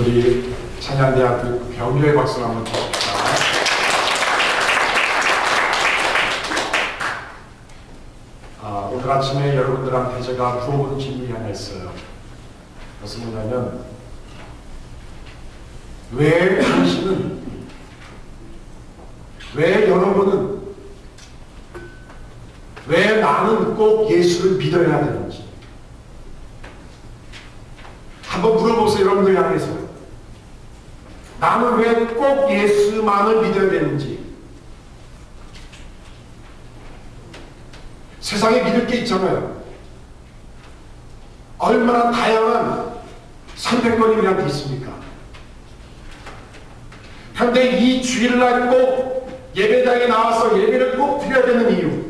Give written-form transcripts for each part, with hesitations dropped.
우리 찬양대학교 병교의 박수를 한번 주십시다. 오늘 아침에 여러분들한테 제가 물어보는 질문이 하나 있어요. 그것은 뭐냐면, 왜 당신은, 왜 여러분은, 왜 나는 꼭 예수를 믿어야 되는지 한번 물어보세요. 여러분들 향해서 나는 왜 꼭 예수만을 믿어야 되는지. 세상에 믿을 게 있잖아요. 얼마나 다양한 선택권이 우리한테 있습니까? 그런데 이 주일날 꼭 예배당에 나와서 예배를 꼭 드려야 되는 이유,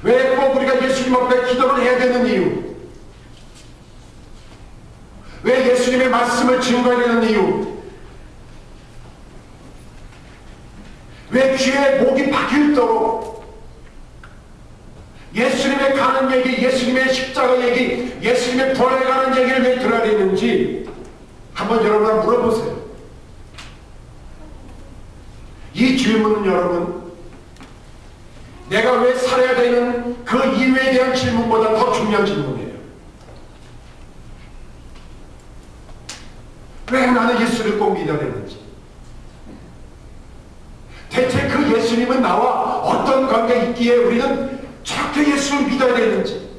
왜 꼭 우리가 예수님 앞에 기도를 해야 되는 이유, 왜 예수님의 말씀을 증거해야 되는 이유, 왜 귀에 목이 박힐도록 예수님의 가는 얘기, 예수님의 십자가 얘기, 예수님의 부활에 가는 얘기를 왜 들어야 되는지 한번 여러분 물어보세요. 이 질문은 여러분, 내가 왜 살아야 되는 그 이유에 대한 질문보다 더 중요한 질문이에요. 왜 나는 예수를 꼭 믿어야 되는지, 대체 그 예수님은 나와 어떤 관계가 있기에 우리는 저렇게 예수를 믿어야 되는지.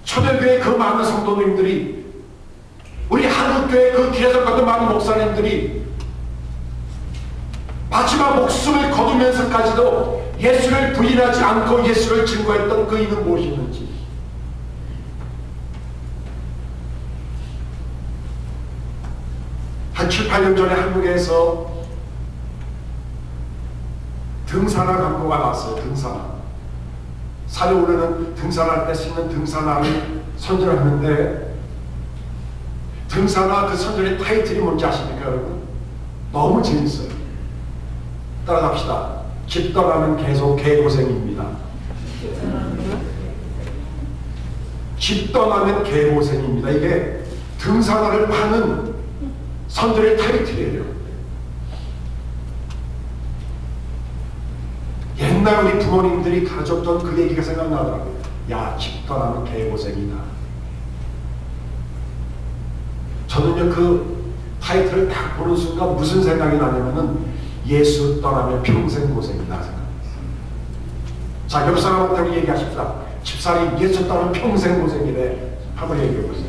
초대교회 그 많은 성도님들이, 우리 한국교회 그 길에서 가던 많은 목사님들이 마지막 목숨을 거두면서까지도 예수를 부인하지 않고 예수를 증거했던 그 이유는 무엇이었는지. 한 7, 8년 전에 한국에서 등산화 광고가 나왔어요. 등산화. 산에 오르는 등산할 때 쓰는 등산화를 선전을 하는데, 등산화 그 선전의 타이틀이 뭔지 아십니까 여러분? 너무 재밌어요. 따라갑시다. 집 떠나면 계속 개고생입니다. 집 떠나면 개고생입니다. 이게 등산화를 파는 선전의 타이틀이에요. 옛날 우리 부모님들이 가졌던 그 얘기가 생각나더라고요. 야, 집 떠나면 개고생이다. 저는요, 그 타이틀을 딱 보는 순간 무슨 생각이 나냐면은 예수 떠나면 평생 고생이다 생각했어요. 자, 옆 사람한테 얘기하십시다. 집사람이 예수 떠나면 평생 고생이래. 한번 얘기해보세요.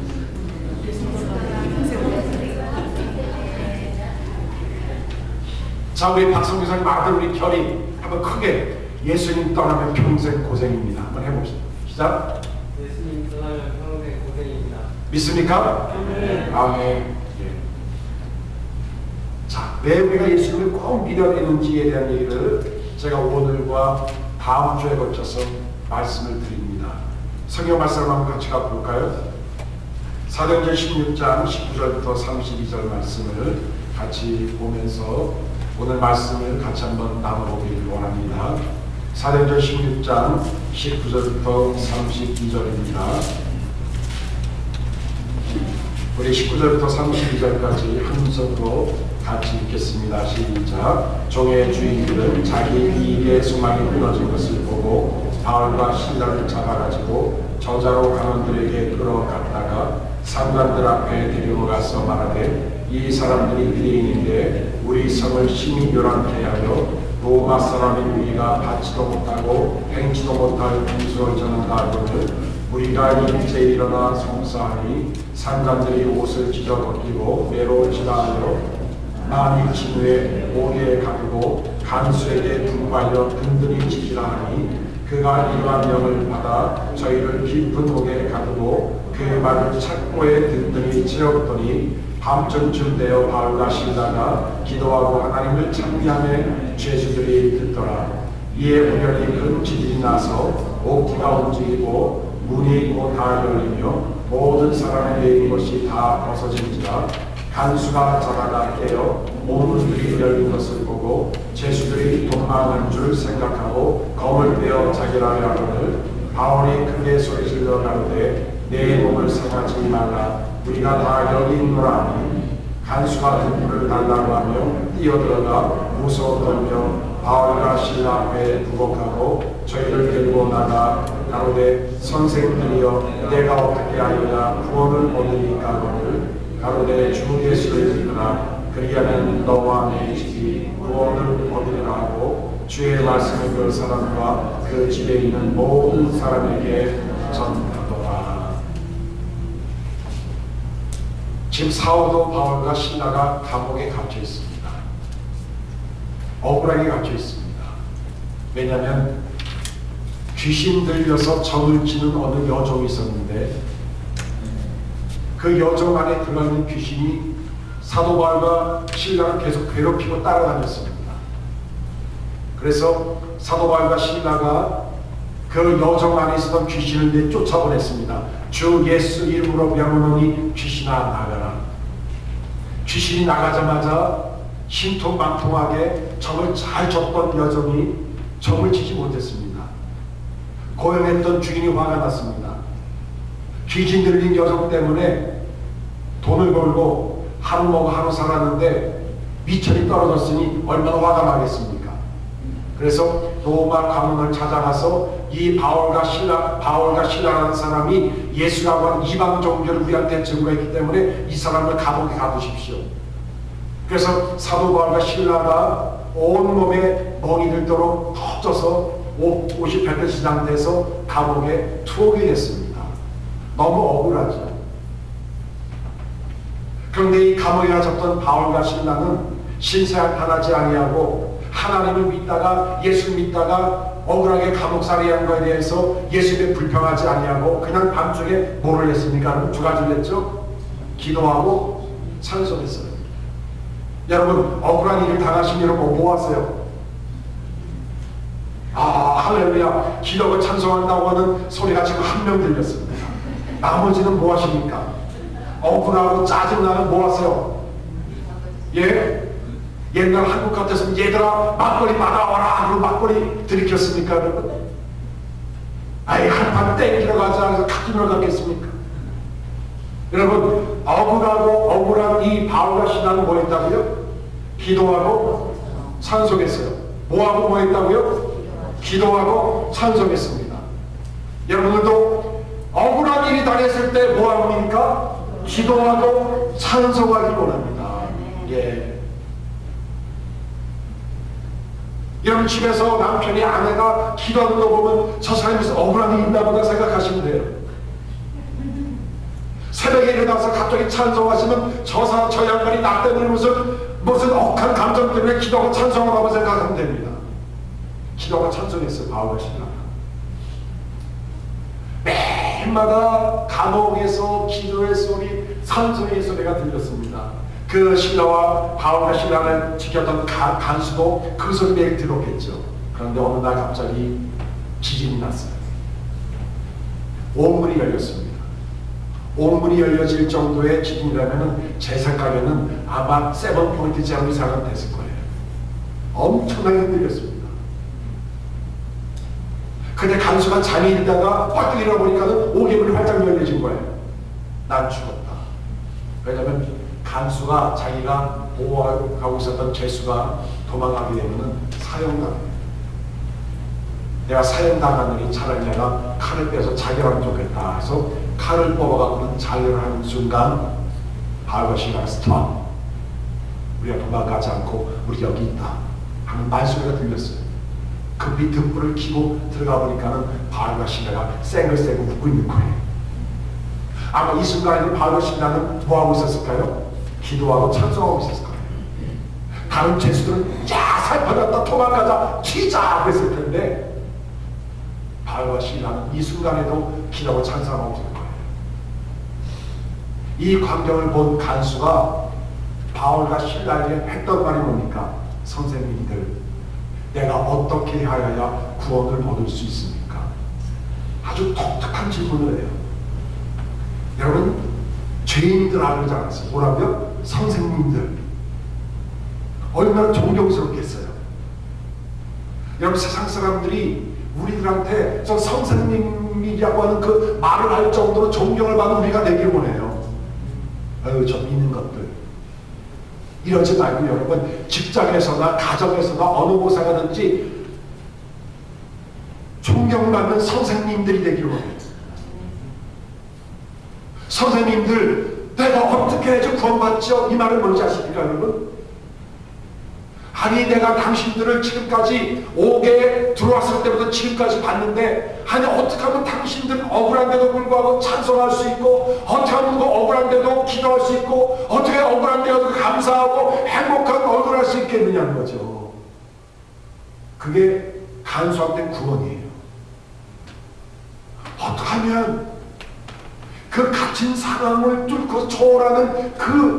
자, 우리 박성규사님 아들 우리 결이 한번 크게 예수님 떠나면 평생 고생입니다. 한번 해봅시다. 시작. 예수님 떠나면 평생 고생입니다. 믿습니까? 네. 아멘. 예. 자, 왜 우리가 예수님을 꼭 믿어야 되는지에 대한 얘기를 제가 오늘과 다음 주에 거쳐서 말씀을 드립니다. 성경 말씀을 한번 같이 가볼까요? 사도행전 16장 19절부터 32절 말씀을 같이 보면서 오늘 말씀을 같이 한번 나눠보기를 원합니다. 사도행전 16장 19절부터 32절입니다. 우리 19절부터 32절까지 한 손으로 같이 읽겠습니다. 시작. 종의 주인들은 자기 이익의 소망이 끊어진 것을 보고 바울과 실라를 잡아가지고 저자로 간원들에게 끌어갔다가 상관들 앞에 데려가서 말하되, 이 사람들이 유대인인데 우리 성을 심히 요란케 하여 로마 사람인 우리가 받지도 못하고 행치도 못할 군수를 전한다 하거늘 우리가 일제 일어나 송사하니 상관들이 옷을 찢어 벗기고 매로 지나하여 많이 진후에 목에 가두고 간수에게 분부하여 든든히 지지라 하니, 그가 이러한 명을 받아 저희를 깊은 목에 가두고 그의 말을 착고에 든든히 채웠더니 밤전쯤 되어 바울과 실라가 기도하고 하나님을 찬미하며 죄수들이 듣더라. 이에 우연히 큰 지진이 나서 옥기가 움직이고 문이 곧 다 열리며 모든 사람에게 있는 것이 다 벗어진지라. 간수가 자다가 깨어 온 문들이 열린 것을 보고 죄수들이 도망한 줄 생각하고 검을 빼어 자기라 하거늘 바울이 크게 소리질러 가로되, 내 몸을 상하지 말라. 우리가 다 여기 있노라. 간수가 등불을 달라고 하며 뛰어들어가 무서워 떨며 바울과 실라 앞에 부복하고 저희를 데리고 나가 가로되 선생들이여 내가 어떻게 하여야 구원을 얻으리까 하거늘 가로되 주 예수를 믿으라. 그리하면 너와 내 집이 구원을 얻으리라 하고 주의 말씀을 그 사람과 그 집에 있는 모든 사람에게 전하더라. 지금 사울도 바울과 실라가 감옥에 갇혀 있습니다. 억울하게 갇혀 있습니다. 왜냐하면 귀신 들려서 점을 치는 어느 여종이 있었는데 그 여종 안에 들어있는 귀신이 사도 바울과 실라를 계속 괴롭히고 따라다녔습니다. 그래서 사도 바울과 실라가 그 여종 안에 있었던 귀신을 내쫓아보냈습니다. 주 예수 이름으로 명하노니 귀신아 나가라. 귀신이 나가자마자 신통망통하게 점을 잘 쳤던 여종이 점을 치지 못했습니다. 고용했던 주인이 화가 났습니다. 귀신 들린 여종 때문에 돈을 벌고 하루 먹고 하루 살았는데 미천이 떨어졌으니 얼마나 화가 나겠습니까? 그래서 로마 가문을 찾아가서 이 바울과 실라라는 사람이 예수라고 하는 이방 종교를 우리한테 증거했기 때문에 이 사람을 감옥에 가두십시오. 그래서 사도 바울과 실라가 온몸에 멍이 들도록 터져서 옷이 벨벳이 상태에서 감옥에 투옥이 됐습니다. 너무 억울하죠. 그런데 이 감옥에 갇혔던 바울과 실라는 신세한탄하지 아니하고 하나님을 믿다가 예수 믿다가 억울하게 감옥살이한 것에 대해서 예수님에 불평하지 아니하고 그냥 밤중에 뭐를 했습니까? 두 가지를 했죠. 기도하고 찬송했어요. 여러분 억울한 일을 당하신 여러분 뭐 하세요? 할렐루야 기도하고 찬송한다고 하는 소리가 지금 한 명 들렸습니다. 나머지는 뭐 하십니까? 억울하고 짜증나면 뭐 하세요? 예? 옛날 한국 같았으면 얘들아 막걸리 받아와라 그리고 막걸리 들이켰습니까 여러분? 아이 한판 땡기러 가자 해서 카지노를 갔겠습니까? 여러분 억울한 이 바울과 실라는 뭐 했다고요? 기도하고 찬송했어요. 뭐하고 뭐 했다고요? 기도하고 찬송했습니다. 여러분들도 억울한 일이 당했을 때 뭐합니까? 기도하고 찬송하기 원합니다. 예. 여러분 집에서 남편이 아내가 기도하는 거 보면 저 사람이 무슨 억울한 일이 있나 보다 생각하시면 돼요. 새벽에 일어나서 갑자기 찬송하시면 저 양반이 나 때문에 무슨 억한 감정 때문에 기도하고 찬송하라고 생각하면 됩니다. 기도하고 찬송했어요. 바울과 실라가 매일마다 감옥에서 기도의 소리 찬송의 소리가 들렸습니다. 그 실라와 바울과 실라를 지켰던 간수도 그 소리 매일 들었겠죠. 그런데 어느 날 갑자기 지진이 났어요. 옥문이 열렸습니다. 옥문이 열려질 정도의 지진이라면 제 생각에는 아마 7포인트 제로 이상은 됐을 거예요. 엄청나게 흔들렸습니다. 근데 간수가 잠이 들다가 빡 일어나보니까는 옥문이 활짝 열려진 거예요. 난 죽었다. 왜냐면 간수가 자기가 보호하고 있었던 죄수가 도망가게 되면 사형당해요. 내가 사형당하느니 차라리 내가 칼을 빼서 자결하면 좋겠다 해서 칼을 뽑아갖고는 자결하는 순간 바울과 실라가 스톱. 우리가 도망가지 않고 우리 여기 있다 하는 말소리가 들렸어요. 급히 등불을 켜고 들어가 보니까는 바울과 실라가 쌩글쌩글 웃고 있는 거예요. 아마 이 순간에 바울과 실라는 뭐하고 있었을까요? 기도하고 찬송하고 있었을 거예요. 다른 죄수들은 야 살펴났다 도망가자 튀자 그랬을 텐데 바울과 실라는 이 순간에도 기도하고 찬송하고 있을 거예요. 이 광경을 본 간수가 바울과 실라에게 했던 말이 뭡니까? 선생님들 내가 어떻게 하여야 구원을 얻을 수 있습니까? 아주 독특한 질문을 해요. 여러분 죄인들 알지 않았어요? 뭐라고요? 선생님들. 얼마나 존경스럽겠어요. 여러분 세상 사람들이 우리들한테 저 선생님 예수님이라고 하는 그 말을 할 정도로 존경을 받는 우리가 되길 원해요. 아유, 저 믿는 것들. 이러지 말고 여러분, 직장에서나 가정에서나 어느 곳에 가든지 존경받는 선생님들이 되길 원해요. 선생님들, 내가 어떻게 해야지 구원받죠? 이 말을 뭔지 아십니까 여러분? 아니, 내가 당신들을 지금까지 옥에 들어왔을 때부터 지금까지 봤는데, 아니 어떻게 하면 당신들 억울한데도 불구하고 찬송할 수 있고, 어떻게 하면 그 억울한데도 기도할 수 있고, 어떻게 억울한데도 감사하고 행복한 얼굴 할 수 있겠느냐는 거죠. 그게 간수함된 구원이에요. 어떻게 하면 그 갇힌 상황을 뚫고 초월하는 그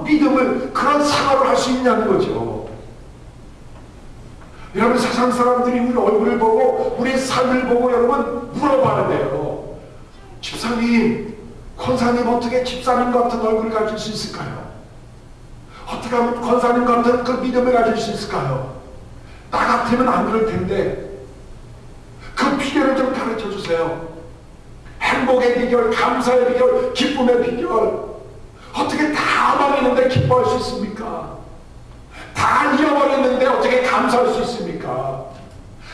믿음을, 그런 생활을 할 수 있냐는 거죠. 여러분, 세상 사람들이 우리 얼굴을 보고 우리의 삶을 보고 여러분 물어봐는데요. 집사님, 권사님 어떻게 집사님 같은 얼굴을 가질 수 있을까요? 어떻게 하면 권사님 같은 그 믿음을 가질 수 있을까요? 나 같으면 안 그럴 텐데 그 비결을 좀 가르쳐 주세요. 행복의 비결, 감사의 비결, 기쁨의 비결. 어떻게 다 망했는데 기뻐할 수 있습니까? 다 잃어버렸는데 어떻게 감사할 수 있습니까?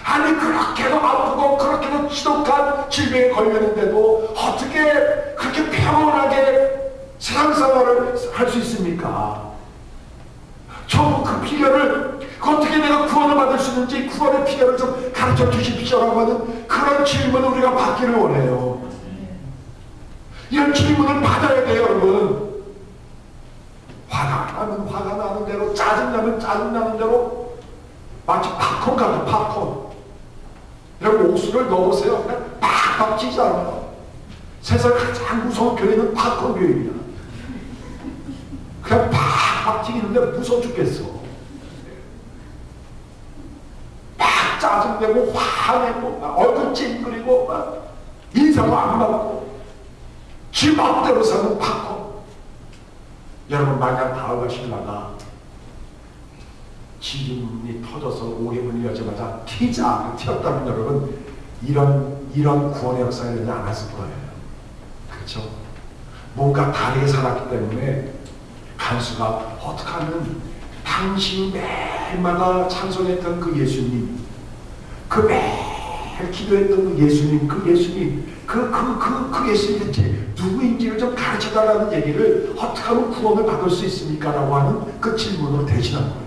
아니, 그렇게도 아프고 그렇게도 지독한 질병에 걸렸는데도 어떻게 그렇게 평온하게 세상 생활을 할 수 있습니까? 전부 그 비결을, 어떻게 내가 구원을 받을 수 있는지 구원의 비결을 좀 가르쳐 주십시오라고 하는 그런 질문을 우리가 받기를 원해요. 이런 질문을 받아야 돼요 여러분. 화가 나면 화가 나는 대로, 짜증나면 짜증나는 대로, 마치 팝콘 같은 팝콘. 여러분, 옥수를 넣어보세요. 그냥 팍팍 찌잖아요. 세상에 가장 무서운 교회는 팝콘 교회입니다. 그냥 팍팍 튀기는데 무서워 죽겠어. 막 짜증내고 화내고 막 얼굴 찡그리고 막 인사도 안 받고 지 맘대로 사는 팝콘. 여러분, 만약 바울과 실라가 지진이 터져서 오해문이 열자마자 튀었다면 여러분, 이런 구원의 역사가 되지 않았을 거예요. 그렇죠? 뭔가 다르게 살았기 때문에 간수가 어떻게 하면 당신이 매일마다 찬송했던 그 예수님, 그 매일 기도했던 그 예수님, 그 예수님 대체 누구인지를 좀 가르쳐달라는 얘기를, 어떻게 하면 구원을 받을 수 있습니까? 라고 하는 그 질문으로 대신한 거예요.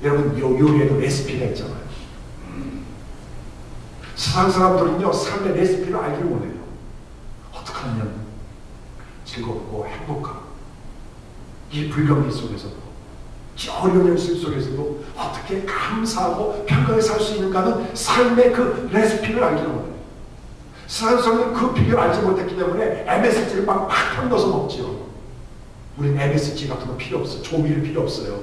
여러분, 요리에도 레시피가 있잖아요. 세상 사람들은요, 삶의 레시피를 알기를 원해요. 어떻게 하면 즐겁고 행복하고, 이 불경기 속에서도, 어려운 현실 속에서도 어떻게 감사하고 평강에 살 수 있는가는 삶의 그 레시피를 알기를 원해요. 세상 사람들은 그 비결을 알지 못했기 때문에 MSG를 막 넣어서 먹죠. 우리는 MSG 같은 거 필요 없어요. 조미료 필요 없어요.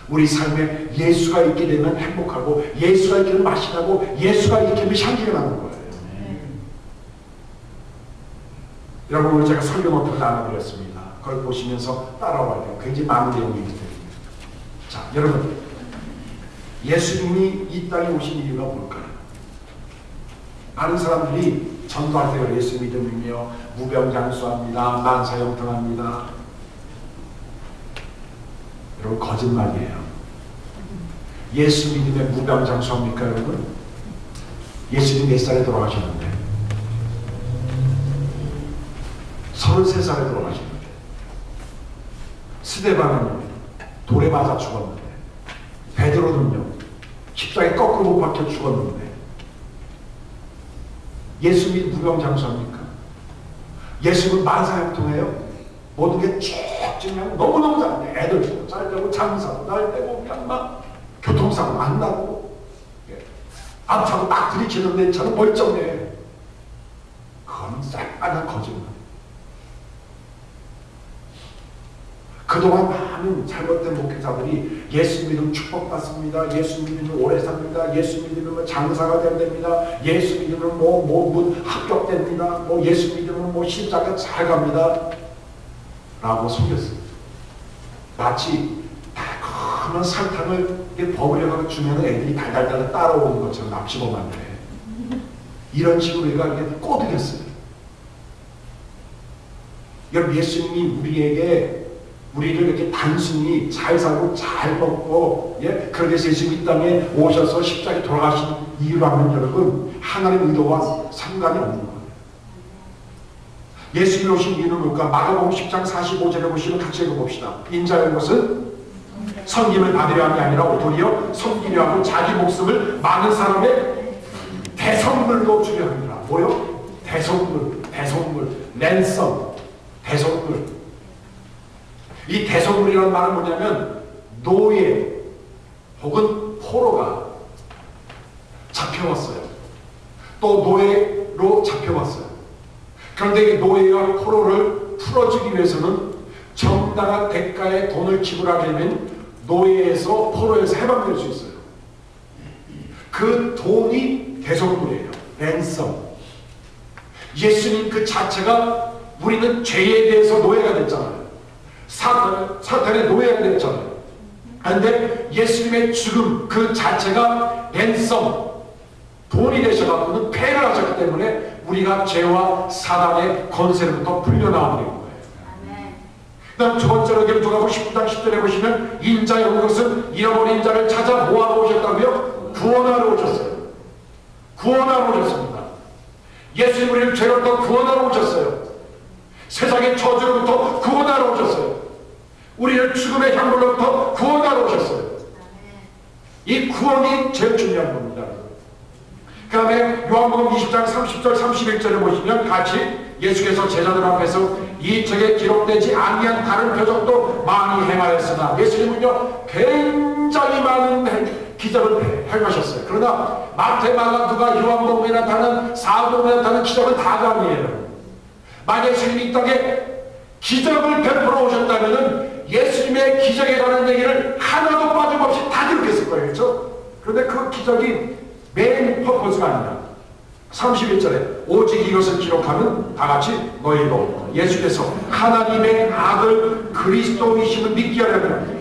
우리 삶에 예수가 있게 되면 행복하고, 예수가 있게 되면 맛이 나고, 예수가 있게 되면 향기가 나는 거예요. 여러분, 오늘 제가 설교 노트를 나눠드렸습니다. 그걸 보시면서 따라와야 돼요. 굉장히 많은 내용이 있습니다. 자, 여러분, 예수님이 이 땅에 오신 이유가 뭘까요? 많은 사람들이 전도할 때가 예수 믿음이며 무병장수합니다, 만사형통합니다. 여러분, 거짓말이에요. 예수 믿음에 무병장수합니까 여러분? 예수님 몇 살에 돌아가셨는데? 33살에 돌아가셨는데, 스데반은요 돌에 맞아 죽었는데, 베드로는요 십자가에 거꾸로 못 박혀 죽었는데, 예수님이 무병장수합니까? 예수님은 만사형통해요. 모든 게 쭉 그냥 너무너무 잘돼. 애들 잘 되고, 장사도 잘 되고, 그냥 막 교통사고 안 나고, 앞차고 딱 들이치는데 저는 멀쩡해. 그건 쌀빨간 거짓말. 그동안 많은 잘못된 목회자들이 예수 믿으면 축복받습니다, 예수 믿으면 오래 삽니다, 예수 믿으면 장사가 된답니다, 예수 믿으면 문 합격됩니다, 예수 믿으면 십자가 잘 갑니다 라고 속였습니다. 마치 그러면 설탕을 버무려서 주면 애들이 달달달 따라오는 것처럼 납치범 안 돼. 이런 식으로 얘가 꼬드겼어요. 여러분, 예수님이 우리를 이렇게 단순히 잘 살고 잘 먹고, 예? 그러기 위해서 예수님이 이 땅에 오셔서 십자가에 돌아가신 이유라면 여러분, 하나님의 의도와 상관이 없는 거예요. 예수님이 오신 이유는 뭘까? 마가복음 10장 45절에 보시면 같이 읽어봅시다. 인자의 것은 섬김을 받으려 함이 아니라 도리어 섬기려 하고 자기 목숨을 많은 사람의 대선물로 주려 합니다. 뭐요? 대선물, 랜섬, 대선물. 이 대선물이라는 말은 뭐냐면 노예 혹은 포로가 잡혀왔어요. 또 노예로 잡혀왔어요. 그런데 이 노예와 포로를 풀어주기 위해서는 정당한 대가의 돈을 지불하게 되면 노예에서 포로에서 해방될 수 있어요. 그 돈이 대속물이에요. 랜섬. 예수님 그 자체가 우리는 죄에 대해서 노예가 됐잖아요. 사탄의 노예가 됐잖아요. 그런데 예수님의 죽음 그 자체가 랜섬, 돈이 되셔가지고는 패를 하셨기 때문에 우리가 죄와 사단의 권세로부터 풀려나오게 된 거예요. 그 다음 두 번째로 누가복음 19장 10절에 보시면 인자의 온 것은 잃어버린 자를 찾아 뭐하러 오셨다고요? 구원하러 오셨어요. 구원하러 오셨습니다. 예수님 우리를 죄로부터 구원하러 오셨어요. 세상의 저주로부터 구원하러 오셨어요. 우리를 죽음의 향물로부터 구원하러 오셨어요. 이 구원이 제일 중요한 겁니다. 그 다음에 요한복음 20장 30절 31절을 보시면 같이 예수께서 제자들 앞에서 이 책에 기록되지 아니한 다른 표적도 많이 행하였으나 예수님은요 굉장히 많은 기적을 행하셨어요. 그러나 마태, 마가, 누가, 요한복음에 나타나는 사복음에 나타나는 기적은 다가 아니에요. 만약 예수님이 이 땅에 기적을 베풀어 오셨다면 예수님의 기적에 관한 얘기를 하나도 빠짐없이 다 기록했을 거예요. 그렇죠? 그런데 그 기적이 메인 퍼포즈가 아니라 31절에 오직 이것을 기록하면 다같이 너희도 예수께서 하나님의 아들 그리스도이심을 믿게 하려면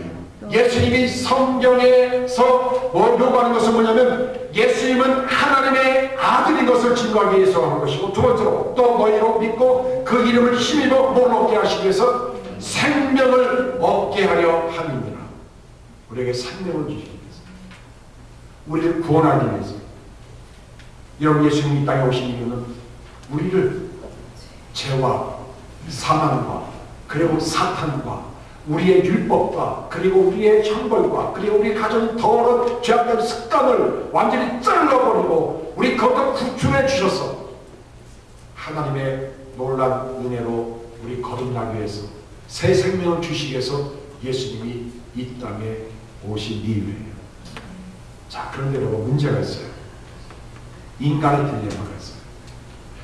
예수님이 성경에서 요구하는 것은 뭐냐면 예수님은 하나님의 아들인 것을 증거하기 위해서 하는 것이고, 두 번째로 또 너희로 믿고 그 이름을 힘입어 뭘 얻게 하시기 위해서 생명을 얻게 하려 함이니라. 우리에게 생명을 주시기 위해서, 우리를 구원하기 위해서. 여러분, 예수님이 이 땅에 오신 이유는 우리를 죄와 사망과 그리고 사탄과 우리의 율법과 그리고 우리의 형벌과 그리고 우리 가진 더러운 죄악된 습관을 완전히 잘라버리고 우리 거기서 구출해 주셔서 하나님의 놀라운 은혜로 우리 거듭나기 위해서 새 생명을 주시기 위해서 예수님이 이 땅에 오신 이유예요. 자, 그런데 여러분, 문제가 있어요. 인간의 딜레마가 있어요.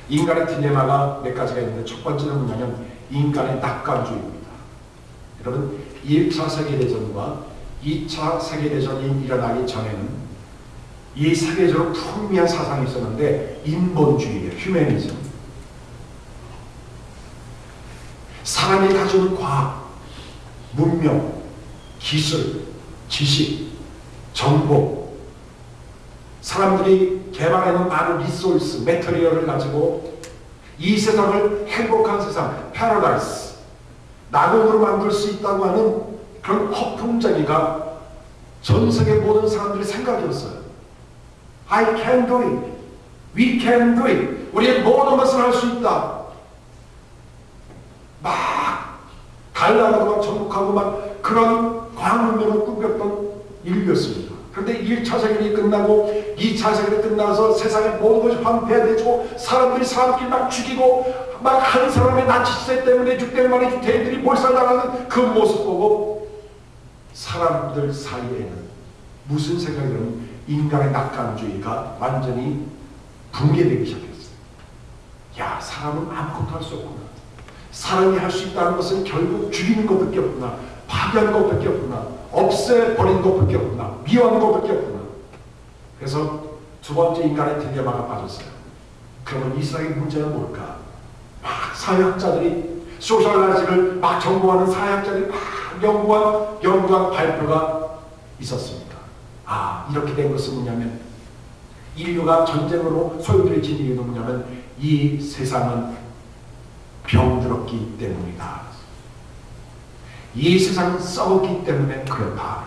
인간의 딜레마가 몇 가지가 있는데, 첫 번째는 뭐냐면 인간의 낙관주의입니다. 여러분, 1차 세계대전과 2차 세계대전이 일어나기 전에는 이 세계적으로 풍미한 사상이 있었는데 인본주의예요. 휴머니즘. 사람이 가지는 과학, 문명, 기술, 지식, 정보, 사람들이 개발해놓은 많은 리소스, 매터리얼을 가지고 이 세상을 행복한 세상, 패러다이스, 낙원으로 만들 수 있다고 하는 그런 허풍쟁이가 전 세계 모든 사람들의 생각이었어요. I can do it. We can do it. 우리의 모든 것을 할 수 있다. 막 달나라고 막 정복하고 막 그런 광문명을 꿈꿨던 인류였습니다. 그런데 1차 세계대전이 끝나고 2차 세계대전이 끝나서 세상의 모든 것이 황폐해지고 사람들이 사람끼리 막 죽이고 막 한 사람의 나치세 때문에 600만 원의 유대인들이 몰살당하는 그 모습 보고 사람들 사이에는 무슨 생각이 들면 인간의 낙관주의가 완전히 붕괴되기 시작했어요. 야, 사람은 아무것도 할 수 없구나. 사람이 할 수 있다는 것은 결국 죽이는 것밖에 없구나. 파괴하는 것밖에 없구나. 없애버리는 것밖에 없구나. 미워하는 것밖에 없구나. 그래서 두 번째 인간의 딜레마가 빠졌어요. 그러면 이 세상의 문제는 뭘까? 막 사회학자들이 소셜라이즈를 막 전공하는 사회학자들이 막 연구한 발표가 있었습니다. 이렇게 된 것은 뭐냐면, 인류가 전쟁으로 소용돌이 진 이유는 뭐냐면 이 세상은 병들었기 때문이다. 이 세상은 썩었기 때문에 그렇다.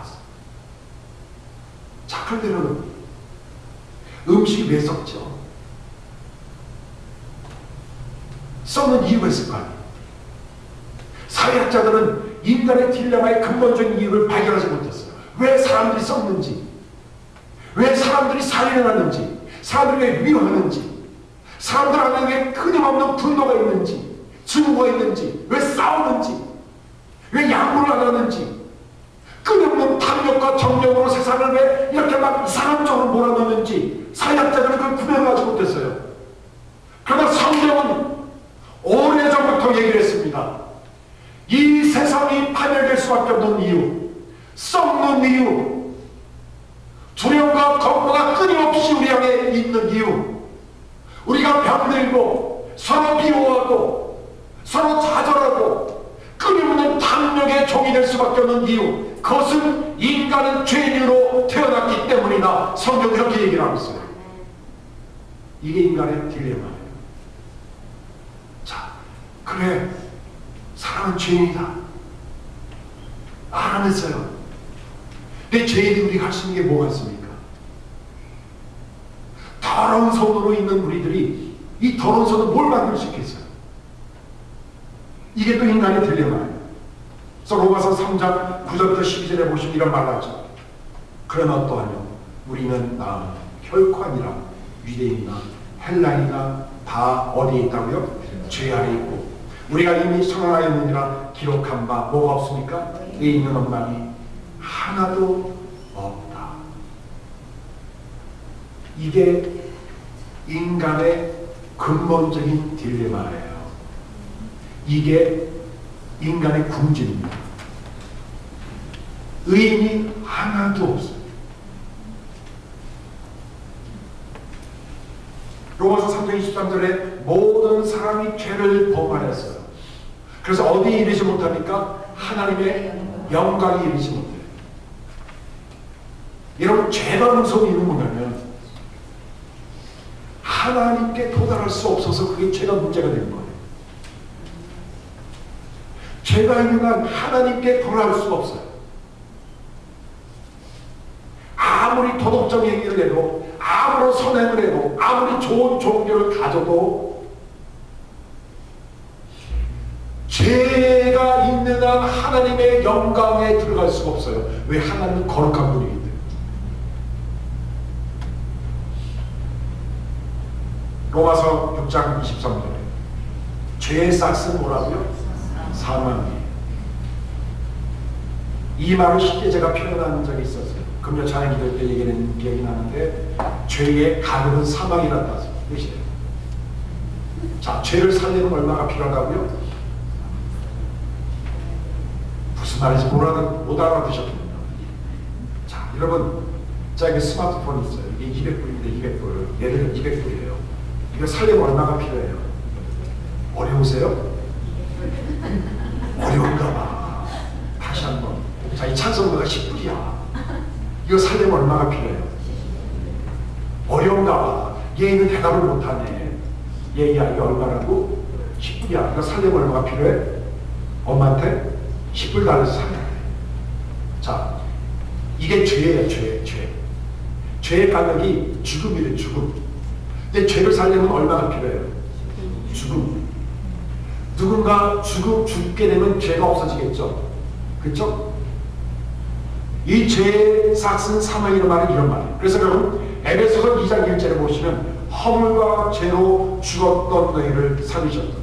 자, 그런데 여러분, 음식이 왜 썩죠? 썩는 이유가 있을 거 아니에요. 사회학자들은 인간의 딜레마의 근본적인 이유를 발견하지 못했어요. 왜 사람들이 썩는지, 왜 사람들이 살인을 하는지, 사람들이 왜 위험하는지, 사람들 안에 왜 끊임없는 분노가 있는지, 증오가 있는지, 왜 싸우는지, 왜 양보를 안 하는지, 끊임없는 탐욕과 정력으로 세상을 왜 이렇게 막 이상한 쪽으로 몰아넣는지 사회학자들은 그걸 구별하지 못했어요. 그러나 성경은 오래전부터 얘기를 했습니다. 이 세상이 파멸될 수밖에 없는 이유, 썩는 이유, 두려움과 공포가 끊임없이 우리 안에 있는 이유, 우리가 병들고 서로 미워하고 서로 좌절하고 끊임없는 탐욕의 종이 될 수밖에 없는 이유, 그것은 인간은 죄인으로 태어났기 때문이다. 성경은 이렇게 얘기를 하고 있어요. 이게 인간의 딜레마예요. 자, 그래, 사람은 죄인이다 알아냈어요. 근데 죄인이 우리가 할 수 있는 게 뭐가 있습니까? 더러운 손으로 있는 우리들이 이 더러운 손으로 뭘 만들 수 있겠어요? 이게 또 인간의 딜레마예요. 그래서 로마서 3장 9절부터 12절에 보시면 이런 말을 하죠. 그러나 어떠하뇨? 우리는 결코 아니라 유대인이나 헬라인이나 다 어디에 있다고요? 죄 아래 있고 우리가 이미 선언하였느니라 기록한 바 뭐가 없습니까? 에 있는 원망이 하나도 없다. 이게 인간의 근본적인 딜레마예요. 이게 인간의 궁지입니다. 의인이 하나도 없어요. 로마서 3장 23절에 모든 사람이 죄를 범하였어요. 그래서 어디에 이르지 못합니까? 하나님의 영광에 이르지 못해요. 여러분, 죄가 무서운 이유는 뭐냐면 하나님께 도달할 수 없어서 그게 죄가 문제가 되는 거예요. 죄가 있는 한 하나님께 도달할 수가 없어요. 아무리 도덕적 얘기를 해도, 아무런 선행을 해도, 아무리 좋은 종교를 가져도 죄가 있는 한 하나님의 영광에 들어갈 수가 없어요. 왜? 하나님은 거룩한 분이기 때문에. 로마서 6장 23절에 죄의 싹은 뭐라고요? 사망이에요. 이 말을 쉽게 제가 표현한 적이 있었어요. 금요 찬양 기도 때 얘기하는 기억이 나는데, 죄의 가격은 사망이라는 뜻이에요. 자, 죄를 살려면 얼마가 필요하다고요? 무슨 말인지 못 알아듣셨군요. 자, 여러분, 제가 스마트폰 있어요. 이게 200불인데 200불. 예를 들어 200불이에요. 이거 살려면 얼마가 필요해요? 어려우세요? 어려운가 봐. 다시 한번. 자, 이 찬송가가 10불이야. 이거 살려면 얼마가 필요해요? 어려운가 봐. 얘는 대답을 못하네. 얘야, 이거 얼마라고? 10불이야. 이거 살려면 얼마가 필요해? 엄마한테 10불 달라서 살려야 돼. 자, 이게 죄예요, 죄. 죄의 가격이 죽음이래, 죽음. 근데 죄를 살려면 얼마가 필요해요? 죽음. 누군가 죽게 되면 죄가 없어지겠죠? 그렇죠? 이 죄의 삭은 사망이라는 말은 이런 말이에요. 그래서 여러분, 에베소서 2장 1절에 보시면 허물과 죄로 죽었던 너희를 살리셨다.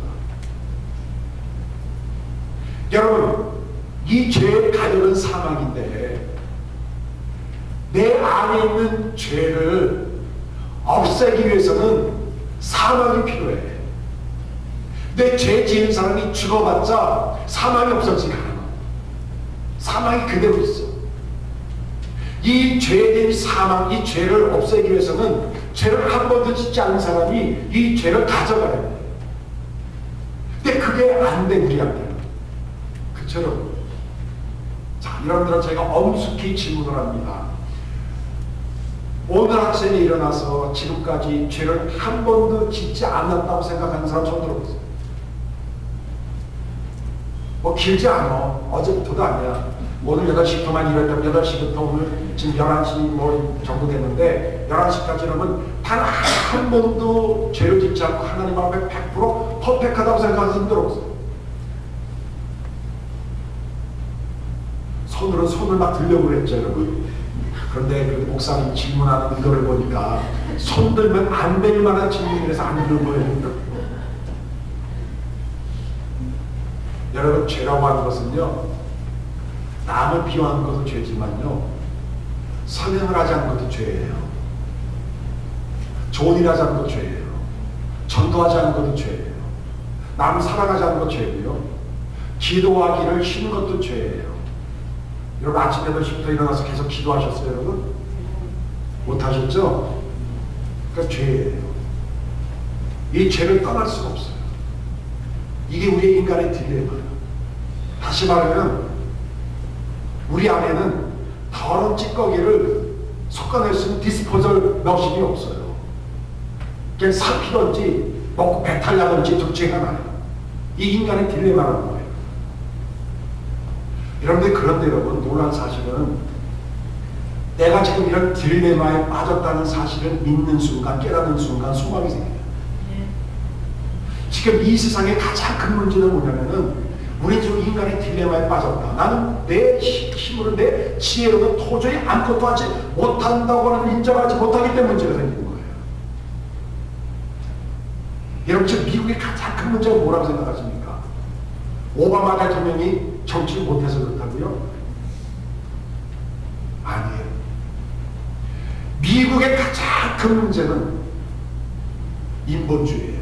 여러분, 이 죄의 가격은 사망인데 내 안에 있는 죄를 없애기 위해서는 사망이 필요해. 내 죄 지은 사람이 죽어봤자 사망이 없어지지 않아. 사망이 그대로 있어. 이 죄된 사망, 이 죄를 없애기 위해서는 죄를 한 번도 짓지 않은 사람이 이 죄를 가져가야 돼. 근데 그게 안 돼, 우리한테는. 그처럼. 자, 여러분들은 제가 엄숙히 질문을 합니다. 오늘 아침에 일어나서 지금까지 죄를 한 번도 짓지 않았다고 생각하는 사람 처음 들어보세요. 뭐 길지 않아. 어제부터도 아니야. 오늘 8시부터만 일했다면 8시부터 오늘 지금 11시 뭐 정도 됐는데 11시까지 여러분 단 한 번도 죄를 짓지 않고 하나님 앞에 100% 퍼펙트하다고 생각하는 사람 들어보세요. 손을 막 들려고 그랬죠, 여러분. 그런데 그 목사님 질문하는 의도를 보니까 손 들면 안 될 만한 질문이라서 안 들은 거예요. 여러분, 죄라고 하는 것은요, 남을 비호하는 것도 죄지만요, 선행을 하지 않는 것도 죄예요. 좋은 일 하지 않는 것도 죄예요. 전도하지 않는 것도 죄예요. 남을 사랑하지 않는 것도 죄고요. 기도하기를 쉬는 것도 죄예요. 여러분, 아침 8시부터 일어나서 계속 기도하셨어요, 여러분? 못하셨죠? 그러니까 죄예요. 이 죄를 떠날 수가 없어요. 이게 우리의 인간의 딜레마예요. 다시 말하면 우리 안에는 더러운 찌꺼기를 섞어낼 수 있는 디스포절 머신이 없어요. 그냥 삭히든지 먹고 배탈 나든지 둘 중에 하나예요. 이 인간의 딜레마라는 거예요. 여러분들, 그런데 여러분, 놀란 사실은 내가 지금 이런 딜레마에 빠졌다는 사실을 믿는 순간, 깨닫는 순간 소망이 생겨요. 지금 이 세상의 가장 큰 문제는 뭐냐면은 우리 지금 인간의 딜레마에 빠졌다. 나는 내 힘으로, 내 지혜로는 도저히 아무것도 하지 못한다고 하는 인정하지 못하기 때문에 문제가 생기는 거예요. 여러분, 지금 미국의 가장 큰 문제가 뭐라고 생각하십니까? 오바마 대통령이 정치를 못해서 그렇다고요? 아니에요. 미국의 가장 큰 문제는 인본주의예요.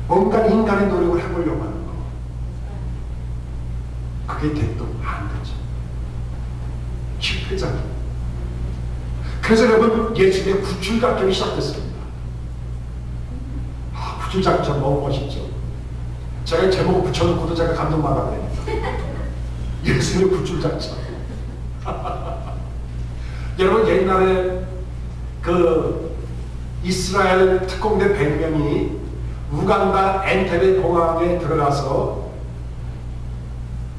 뭔가 인간의 노력을 해보려고 하는 거. 그게 돼도 안 되죠. 실패잖아요. 그래서 여러분, 예수님의 구출작전이 시작됐습니다. 구출작전 너무 멋있죠. 제가 제목을 붙여놓고도 제가 감동받았네요. 예수님의 구출작전. 여러분, 옛날에 그 이스라엘 특공대 100명이 우간다 엔테베 공항에 들어가서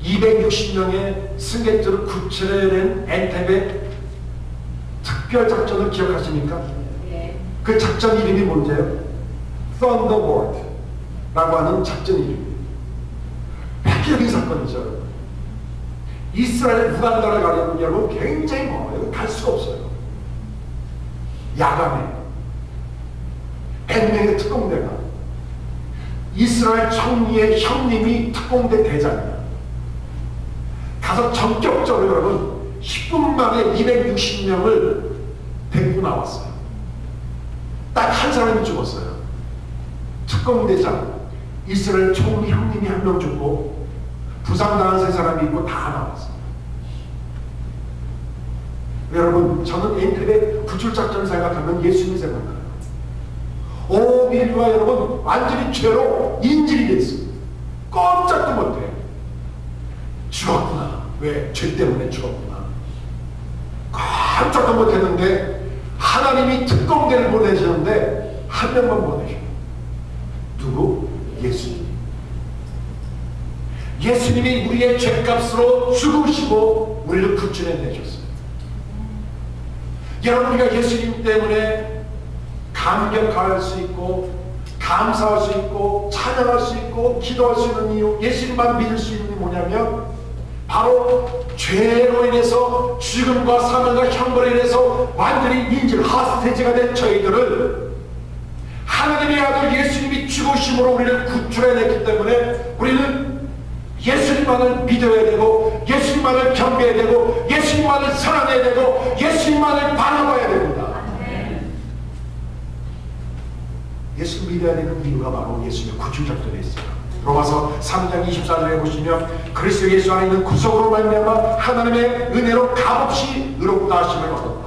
260명의 승객들을 구출해낸 엔테베 특별작전을 기억하십니까? 네. 그 작전 이름이 뭔지요? Thunderbolt 라고 하는 작전 이름이에요. 획기적인 사건이죠. 이스라엘 우간다를 가려면 여러분 굉장히 멀어요. 갈 수가 없어요. 야간에 100명의 특공대가, 이스라엘 총리의 형님이 특공대 대장이에요. 가서 전격적으로 여러분 10분 만에 260명을 데리고 나왔어요. 딱 한 사람이 죽었어요. 특공대장, 이스라엘 총리 형님이 한 명 죽고 부상당한 3사람이 있고 다 나왔어요. 여러분, 저는 엔테베 구출작전을 생각하면 예수님이 생각나요. 온 인류가 여러분 완전히 죄로 인질이 됐습니다. 꼼짝도 못해. 죽었구나. 왜? 죄 때문에 죽었구나. 깜짝도 못했는데 하나님이 특공대를 보내시는데 한 명만 보내셔요. 누구? 예수님. 예수님이 우리의 죄값으로 죽으시고 우리를 구출해내셨어요. 여러분, 우리가 예수님 때문에 감격할 수 있고 감사할 수 있고 찬양할 수 있고 기도할 수 있는 이유, 예수님만 믿을 수 있는 게 뭐냐면 바로 죄로 인해서 죽음과 사망과 형벌에 인해서 완전히 인질 하스테이지가 된 저희들을 하나님의 아들 예수님이 죽으심으로 우리를 구출해냈기 때문에 우리는 예수님만을 믿어야 되고 예수님만을 경배해야 되고 예수님만을 사랑해야 되고 예수님만을 바라봐야 됩니다. 예수 믿어야 되는 이유가 바로 예수님의 구출작전에 있어요. 로마서 3장 24절에 보시면 그리스도 예수 안에 있는 구속으로 말미암아 하나님의 은혜로 값없이 의롭다 하심을 얻었다.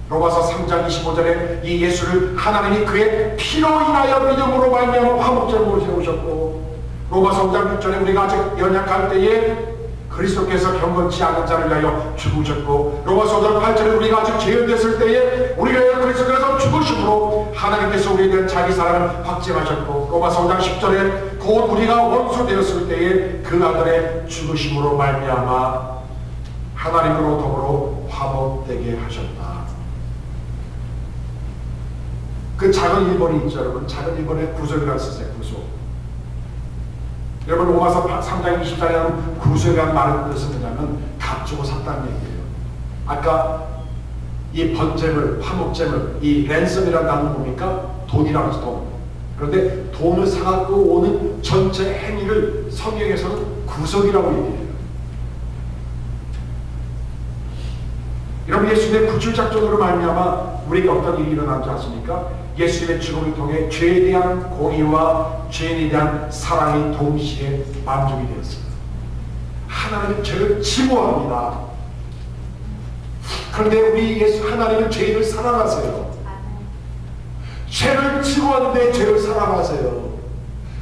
로마서 3장 25절에 이 예수를 하나님이 그의 피로 인하여 믿음으로 말미암아 화목제물로 세우셨고, 로마서 5장 6절에 우리가 아직 연약할 때에 그리스도께서 경건치 않은 자를 위하여 죽으셨고, 로마서 5장 8절에 우리가 아직 죄인됐을 때에 우리를 위하여 그리스도께서 죽으심으로 하나님께서 우리에 대한 자기 사랑을 확증하셨고, 로마서 5장 10절에 곧 우리가 원수 되었을 때에 그 아들의 죽으심으로 말미암아 하나님으로 더불어 화목되게 하셨다. 그 작은 1번이 있죠, 여러분. 작은 1번에 구속이라고 쓰세요. 구속. 여러분, 로마서 3장 24절에 구속이라는 말의 뜻은 뭐냐면 값주고 샀다는 얘기예요. 아까 이 번제물, 화목제물, 이 랜섬이라는 단어 뭡니까? 돈이라고 해서 돈. 그런데 돈을 사갖고 오는 전체 행위를 성경에서는 구속이라고 얘기해요. 여러분, 예수님의 구출 작전으로 말미암아 우리에게 어떤 일이 일어나지 않습니까? 예수님의 죽음을 통해 죄에 대한 공의와 죄인에 대한 사랑이 동시에 만족이 되었어요. 하나님은 죄를 증오합니다. 그런데 우리 하나님은 죄인을 사랑하세요. 죄를 증오하는데 죄를 사랑하세요.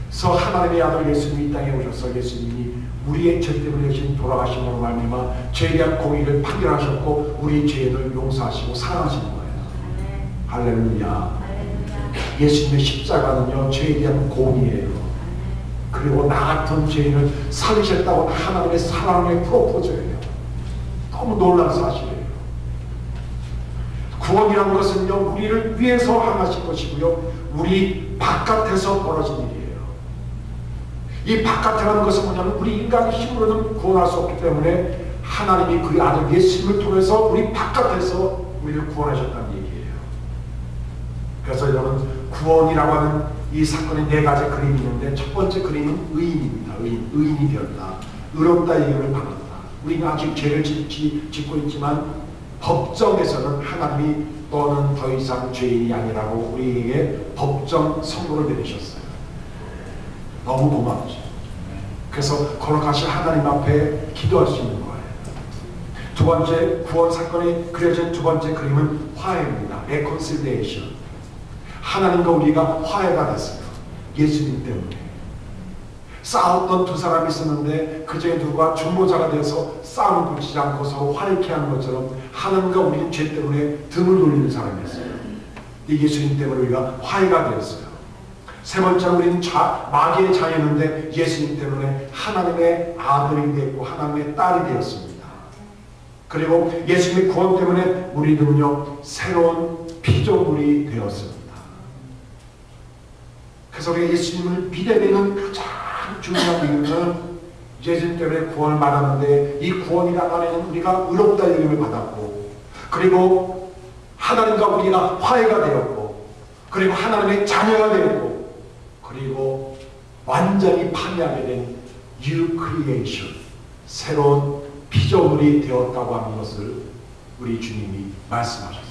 그래서 하나님의 아들 예수님이 이 땅에 오셔서 예수님이 우리의 죄 때문에 신 돌아가심으로 말미암아 죄에 대한 공의를 판결하셨고 우리의 죄를 용서하시고 사랑하시는 거예요. 할렐루야. 예수님의 십자가는요, 죄에 대한 공의예요. 그리고 나 같은 죄인을 살리셨다고 하나님의 사랑의 프로포즈예요. 너무 놀라운 사실이에요. 구원이라는 것은요, 우리를 위해서 하신 것이고요, 우리 바깥에서 벌어진 일이에요. 이 바깥이라는 것은 뭐냐면 우리 인간의 힘으로는 구원할 수 없기 때문에 하나님이 그 아들 예수님을 통해서 우리 바깥에서 우리를 구원하셨다는 얘기예요. 그래서 여러분, 구원이라고 하는 이 사건에 네 가지 그림이 있는데, 첫 번째 그림은 의인입니다. 의인이 되었다. 의롭다 얘기를 받았다. 우리는 아직 죄를 짓고 있지만 법정에서는 하나님이 너는 더 이상 죄인이 아니라고 우리에게 법정 선고를 내리셨어요. 너무 고맙죠. 그래서 거룩하신 하나님 앞에 기도할 수 있는 거예요. 두 번째 구원 사건이 그려진 두 번째 그림은 화해입니다. reconciliation. 하나님과 우리가 화해가 됐어요. 예수님 때문에. 싸웠던 두 사람이 있었는데 그 중에 누가 중보자가 되어서 싸움을 붙이지 않고 서로 화해케 하는 것처럼 하나님과 우리는 죄 때문에 등을 돌리는 사람이었어요. 이 예수님 때문에 우리가 화해가 되었어요. 세 번째로 우리는 마귀의 자녀였는데 예수님 때문에 하나님의 아들이 되었고 하나님의 딸이 되었습니다. 그리고 예수님의 구원 때문에 우리는요, 새로운 피조물이 되었습니다. 그래서 우리가 예수님을 믿어내는 가장 중요한 이유는 예수님 때문에 구원을 받았는데, 이 구원이라는 안에는 우리가 의롭다 이름을 받았고, 그리고 하나님과 우리가 화해가 되었고, 그리고 하나님의 자녀가 되었고, 그리고 완전히 판매하게 된 New Creation, 새로운 피조물이 되었다고 하는 것을 우리 주님이 말씀하셨어요.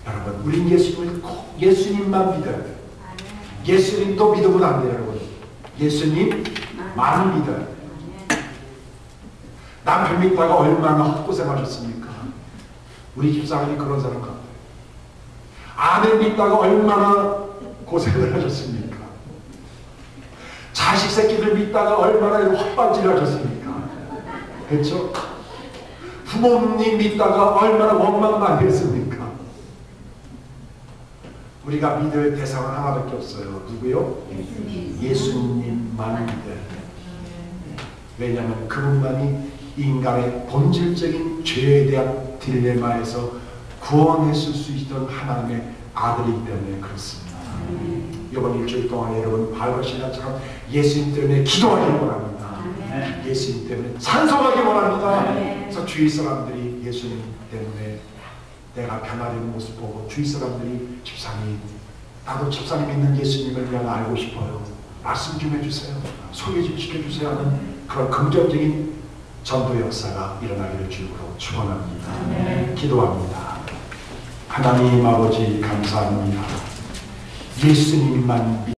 여러분, 우린 예수님을 꼭 예수님만 믿어야 돼요. 예수님도 믿으면 안 돼요, 여러분. 예수님만 믿어야 돼요. 남편 믿다가 얼마나 헛고생하셨습니까? 우리 집사람이 그런 사람 같아요. 아내 믿다가 얼마나 고생을 하셨습니까? 자식 새끼들 믿다가 얼마나 헛발질을 하셨습니까? 그렇죠? 부모님 믿다가 얼마나 원망 많이 했습니까? 우리가 믿을 대상은 하나밖에 없어요. 누구요? 예수님만 믿어야 돼요. 왜냐하면 그분만이 인간의 본질적인 죄에 대한 딜레마에서 구원했을 수 있던 하나님의 아들이기 때문에 그렇습니다. 이번 일주일 동안 여러분 발버신앙처럼 예수님 때문에 기도하기 원합니다. 예수님 때문에 찬송하기 원합니다. 그래서 주위 사람들이 예수님 때문에 내가 변화되는 모습 보고 주위 사람들이 집사님, 나도 집사님 믿는 예수님을 그냥 알고 싶어요. 말씀 좀 해주세요. 소개 좀 시켜주세요 하는 그런 긍정적인 전도 역사가 일어나기를 주로 축원합니다. 기도합니다. 하나님 아버지 감사합니다. 예수님만